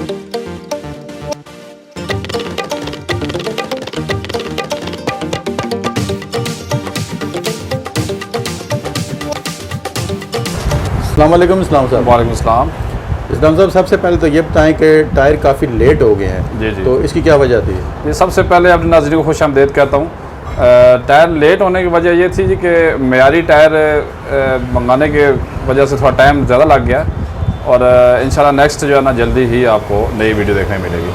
अस्सलाम वालेकुम इस्लाम साहब। वालेकुम अस्सलाम। इस्लाम साहब, सबसे पहले तो ये बताएं कि टायर काफ़ी लेट हो गए हैं। जी जी। तो इसकी क्या वजह थी? ये सबसे पहले अपने नाज़रीन को खुश आमदीद कहता हूँ। टायर लेट होने की वजह ये थी जी कि मेयारी टायर मंगाने की वजह से थोड़ा टाइम ज़्यादा लग गया और इंशाल्लाह नेक्स्ट जो है ना जल्दी ही आपको नई वीडियो देखने मिलेगी।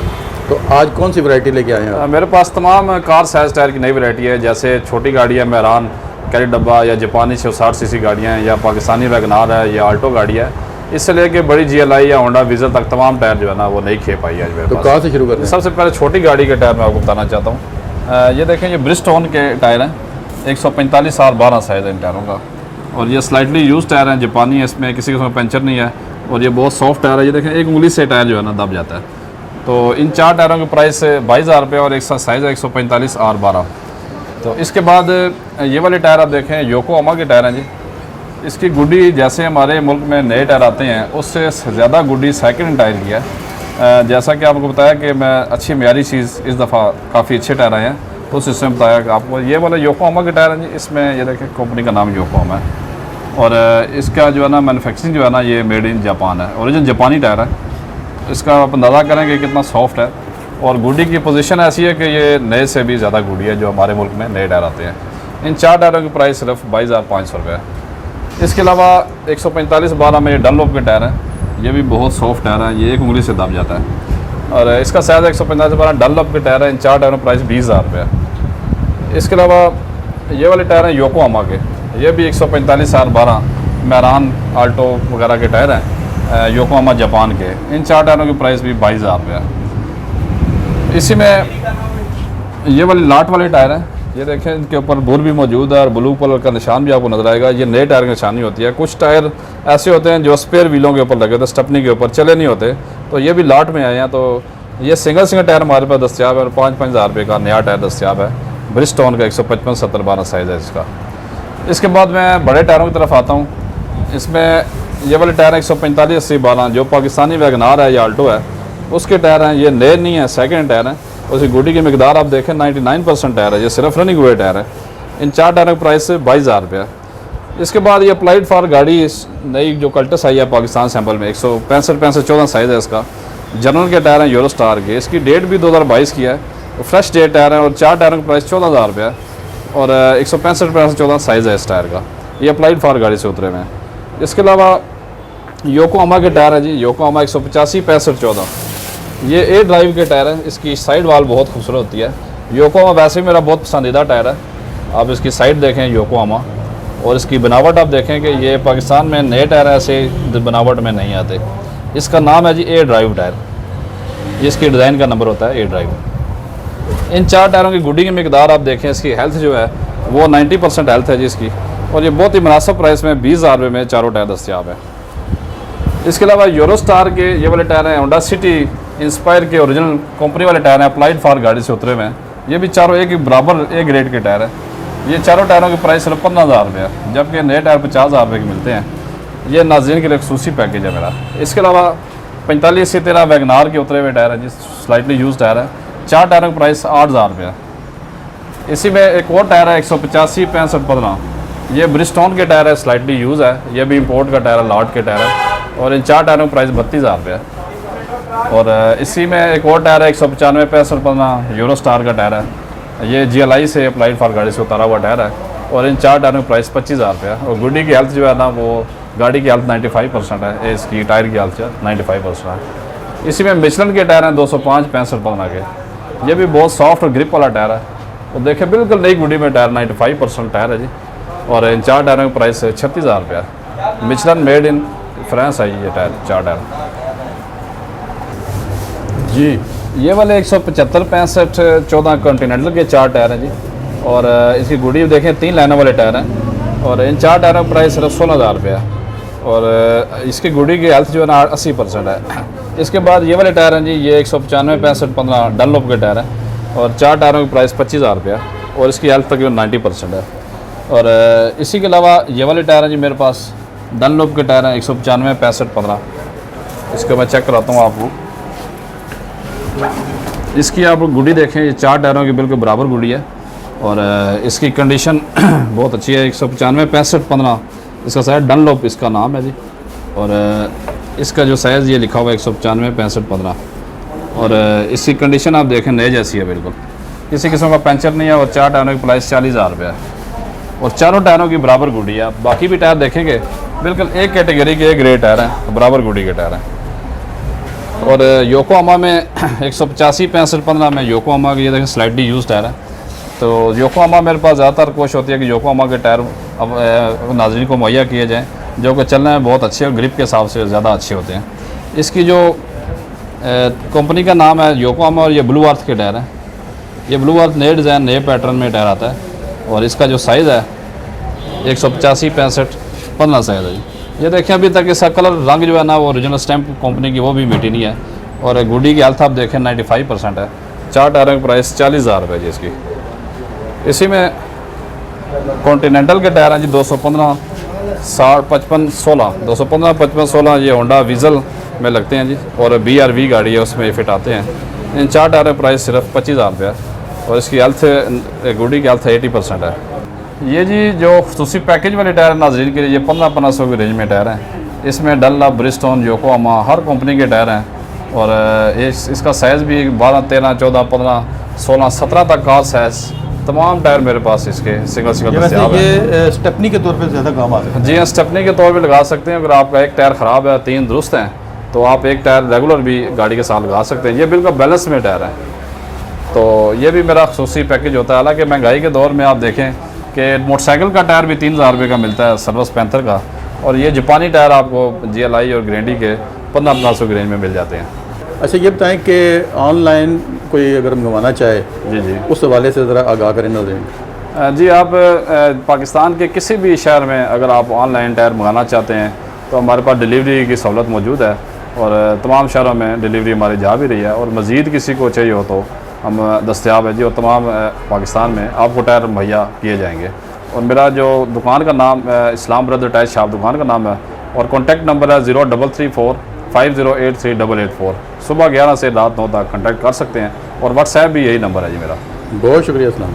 तो आज कौन सी वैरायटी लेके आए हैं आप? मेरे पास तमाम कार साइज़ टायर की नई वैरायटी है, जैसे छोटी गाड़ी है मेहरान कैरी डब्बा, या जापानी 160 सीसी गाड़ियाँ हैं, या पाकिस्तानी वैगनार है, या आल्टो गाड़ी है। इससे लेके बड़ी GLI या होंडा विज़ल तक तमाम टायर जो है ना वो नहीं खे पाई है आज मेरे तो पास। कहाँ से शुरू करते हैं? सबसे पहले छोटी गाड़ी के टायर मैं आपको बताना चाहता हूँ। ये देखें, ये ब्रिजस्टोन के टायर हैं, 145 R12 साइज़ है इन टायरों का, और ये स्लाइटली यूज टायर हैं, जापानी है, इसमें किसी किस्म का पंचर नहीं है, और ये बहुत सॉफ्ट टायर है। ये देखें, एक उंगली से टायर जो है ना दब जाता है। तो इन 4 टायरों की प्राइस 22,000 रुपये और एक साइज़ है 145 R12। तो इसके बाद ये वाले टायर आप देखें, योकोहामा के टायर हैं जी। इसकी गुड्डी जैसे हमारे मुल्क में नए टायर आते हैं उससे ज़्यादा गुड्डी सेकंड टायर की है। जैसा कि आपको बताया कि मैं अच्छी मेयारी चीज़ इस दफ़ा काफ़ी अच्छे टायर आए हैं, तो उस हिस्से में बताया कि आपको ये वाले योकोहामा के टायर हैं जी। इसमें ये देखें, कंपनी का नाम योकोहामा है, और इसका जो है ना मैन्युफैक्चरिंग जो है ना ये मेड इन जापान है, ओरिजिनल जापानी टायर है। इसका आप अंदाज़ा करेंगे कितना सॉफ्ट है, और गुड्डी की पोजीशन ऐसी है कि ये नए से भी ज़्यादा गुड्डी है जो हमारे मुल्क में नए टायर आते हैं। इन 4 टायरों की प्राइस सिर्फ 22,500 रुपये है। इसके अलावा 145/12 में ये डनलोप के टायर हैं, ये भी बहुत सॉफ्ट टायर है, ये एक उंगली से दब जाता है, और इसका साइज़ 145/12 डनलोप के टायर है। इन 4 टायरों की प्राइस 20,000 रुपये है। इसके अलावा ये वाले टायर हैं योकोहामा के, ये भी 145/12 मेहरान आल्टो वगैरह के टायर हैं, योकोहामा जापान के। इन 4 टायरों की प्राइस भी 22,000 रुपये है। इसी में ये वाले लाट वाले टायर हैं, ये देखें, इनके ऊपर बुर भी मौजूद है और ब्लू कलर का निशान भी आपको नजर आएगा। ये नए टायर की निशानी होती है। कुछ टायर ऐसे होते हैं जो स्पेयर व्हीलों के ऊपर लगे होते हैं, स्टपनी के ऊपर चले नहीं होते, तो ये भी लाट में आए हैं। तो ये सिंगल टायर हमारे पास दस्तियाब है, और 5-5 हज़ार रुपये का नया टायर दस्तियाब है। ब्रिजस्टोन का 155/70/12 साइज़ है इसका। इसके बाद मैं बड़े टायरों की तरफ आता हूँ। इसमें ये वाले टायर 145/80/12 जो पाकिस्तानी वैगनार है या आल्टो है उसके टायर हैं। ये नए नहीं है, सेकंड टायर हैं। उसकी गुडी की मकदार आप देखें 99% टायर है, ये सिर्फ रनिंग हुए टायर है। इन 4 टायरों की प्राइस 22,000 रुपये है। इसके बाद ये अप्लाइड फॉर गाड़ी नई जो कल्टस आई है पाकिस्तान सैम्पल में, 165/14 साइज़ है इसका। जनरल के टायर हैं यूरो स्टार के, इसकी डेट भी 2022 की है, तो फ्रेश डेट टायर है, और 4 टायरों की प्राइस 14,000 रुपये है, और 165/14 साइज़ है इस टायर का। ये अप्लाइड फॉर गाड़ी से उतरे हुए हैं। इसके अलावा योकोहामा के टायर है जी, योकोहामा 185/65/14, ये ए ड्राइव के टायर है। इसकी साइड वाल बहुत खूबसूरत होती है। योकोहामा वैसे ही मेरा बहुत पसंदीदा टायर है। आप इसकी साइड देखें योकोहामा, और इसकी बनावट आप देखें कि ये पाकिस्तान में नए टायर ऐसे बनावट में नहीं आते। इसका नाम है जी ए ड्राइव टायर, इसकी डिज़ाइन का नंबर होता है ए ड्राइव। इन 4 टायरों की गुडी की मकदार आप देखें, इसकी हेल्थ जो है वो 90% हेल्थ है जी इसकी, और ये बहुत ही मुनासिब प्राइस में 20,000 रुपये में चारों टायर दस्तियाब है। इसके अलावा यूरो स्टार के ये वाले टायर हैं, होंडा सिटी इंस्पायर के ओरिजिनल कंपनी वाले टायर हैं, अप्लाइड फॉर गाड़ी से उतरे हुए हैं। ये भी चारों एक ही बराबर एक ग्रेड के टायर है। ये चारों टायरों की प्राइस सिर्फ 15,000 रुपये है, जबकि नए टायर 50,000 रुपये के मिलते हैं। ये नाज़रीन के लिए खसूसी पैकेज है मेरा। इसके अलावा 45/13 वैगनार के उतरे हुए टायर है जी, स्लाइटली यूज टायर है। 4 टायरों की प्राइस 8,000 रुपये है। इसी में एक और टायर है 185/65/15, ये ब्रिजस्टोन के टायर है, स्लाइटली यूज़ है, ये भी इम्पोर्ट का टायर है, लाट के टायर है, और इन 4 टायरों की प्राइस 32,000 रुपये है। और इसी में एक और टायर है 195/65/15 यूरो स्टार का टायर है, ये GLI से अप्लाइड फॉर गाड़ी से उतारा हुआ टायर है, और इन 4 टायरों की प्राइस 25,000 रुपये है। और गुडी की हेल्थ जो है ना वो गाड़ी की हेल्थ 95% है, इसकी टायर की हेल्थ 95% है। इसी में मिशलन के टायर हैं 205/65/15 के, ये भी बहुत सॉफ्ट और ग्रिप वाला टायर है। और देखें बिल्कुल नई गुडी में टायर 95% टायर है जी, और इन 4 टायरों की प्राइस 36,000 रुपये है। मिशलन मेड इन फ्रांस है ये टायर, 4 टायर जी। ये वाले 175/65/14 कॉन्टिनेंटल के 4 टायर हैं जी, और इसकी गुडी देखें 3 लाइनों वाले टायर हैं, और इन 4 टायरों की प्राइस सिर्फ 16,000 रुपये है, और इसकी गुडी की हेल्थ जो है ना 80% है। इसके बाद ये वाले टायर हैं जी, ये 195/65/15 डनलोप के टायर हैं, और 4 टायरों की प्राइस 25,000 रुपये है, और इसकी हेल्थ तकरीबन 90% है। और इसी के अलावा ये वाले टायर हैं जी मेरे पास, डनलोप के टायर हैं 195/65/15, इसको मैं चेक कराता हूँ आपको। इसकी आप गुड़ी देखें, ये 4 टायरों की बिल्कुल बराबर गुड़ी है और इसकी कंडीशन बहुत अच्छी है। 195 65 15 इसका साइज, डनलॉप इसका नाम है जी। और इसका जो साइज़ ये लिखा हुआ है 195 65 15 और इसकी कंडीशन आप देखें नए जैसी है बिल्कुल, किसी किस्म का पंचर नहीं है। और 4 टायरों की प्राइस 40,000 रुपये है और चारों टायरों की बराबर गुड़ी है। आप बाकी भी टायर देखेंगे बिल्कुल एक कैटेगरी के, एक ग्रे टायर हैं, बराबर गुड़ी के टायर हैं। और योकोहामा में 185 65 15 में योकोहामा के ये देखें स्लाइडली यूज टायर है। तो योकोहामा मेरे पास ज़्यादातर कोशिश होती है कि योकोहामा के टायर अब नाज़रीन को मुहैया किए जाएँ जो कि चलने में बहुत अच्छे और ग्रिप के हिसाब से ज़्यादा अच्छे होते हैं। इसकी जो कंपनी का नाम है योकोहामा और ये ब्लू अर्थ के टायर हैं। ये ब्लू अर्थ नए डिज़ाइन नए पैटर्न में टायर आता है और इसका जो साइज़ है 185 65 15 साइज़ है। ये देखें अभी तक इसका कलर रंग जो है ना वो ओरिजिनल स्टैम्प कंपनी की वो भी मिटी नहीं है। और गुडी की हेल्थ आप देखें 95% है। 4 टायरों की प्राइस 40,000 रुपये जी इसकी। इसी में कॉन्टिनेंटल के टायर हैं जी 215 60 55 16 215 55 16 ये होंडा वीज़ल में लगते हैं जी और BRV गाड़ी है उसमें फिट आते हैं। इन 4 टायरों की प्राइस सिर्फ 25,000 रुपये है और इसकी हेल्थ गुडी की हेल्थ 80% है। ये जी जो खसूसी पैकेज वाले टायर नाज़रीन के लिए ये 1500 की रेंज में टायर हैं। इसमें डनलॉप, ब्रिजस्टोन, योकोहामा हर कंपनी के टायर हैं और इसका साइज़ भी 12 13 14 15 16 17 तक का साइज़ तमाम टायर मेरे पास इसके सिंगल दस्तियाब है। ये स्टेपनी के तौर पे ज़्यादा काम आता है। जी हाँ, स्टेपनी के तौर पे लगा सकते हैं। अगर आपका एक टायर ख़राब है 3 दुरुस्त हैं तो आप एक टायर रेगुलर भी गाड़ी के साथ लगा सकते हैं। ये बिल्कुल बैलेंस में टायर है तो ये भी मेरा खसूसी पैकेज होता है। हालांकि महंगाई के दौर में आप देखें कि मोटरसाइकिल का टायर भी 3,000 रुपये का मिलता है सर्विस पैंथर का और ये जापानी टायर आपको GLI और ग्रैंडी के 1500 की रेंज में मिल जाते हैं। अच्छा ये बताएं कि ऑनलाइन कोई अगर मंगवाना चाहे जी जी उस हवाले से ज़रा आगाह करें नाज़रीन। जी आप पाकिस्तान के किसी भी शहर में अगर आप ऑनलाइन टायर मंगाना चाहते हैं तो हमारे पास डिलीवरी की सहूलत मौजूद है और तमाम शहरों में डिलीवरी हमारी जा भी रही है और मज़ीद किसी को चाहिए हो तो हम दस्तयाब है जी और तमाम पाकिस्तान में आपको टायर मुहैया किए जाएंगे। और मेरा जो दुकान का नाम इस्लाम ब्रदर टायर शॉप दुकान का नाम है और कॉन्टैक्ट नंबर है 0334 5083 सुबह 11 से रात 9 तक कॉन्टैक्ट कर सकते हैं और व्हाट्सएप भी यही नंबर है जी मेरा। बहुत शुक्रिया इस्लाम।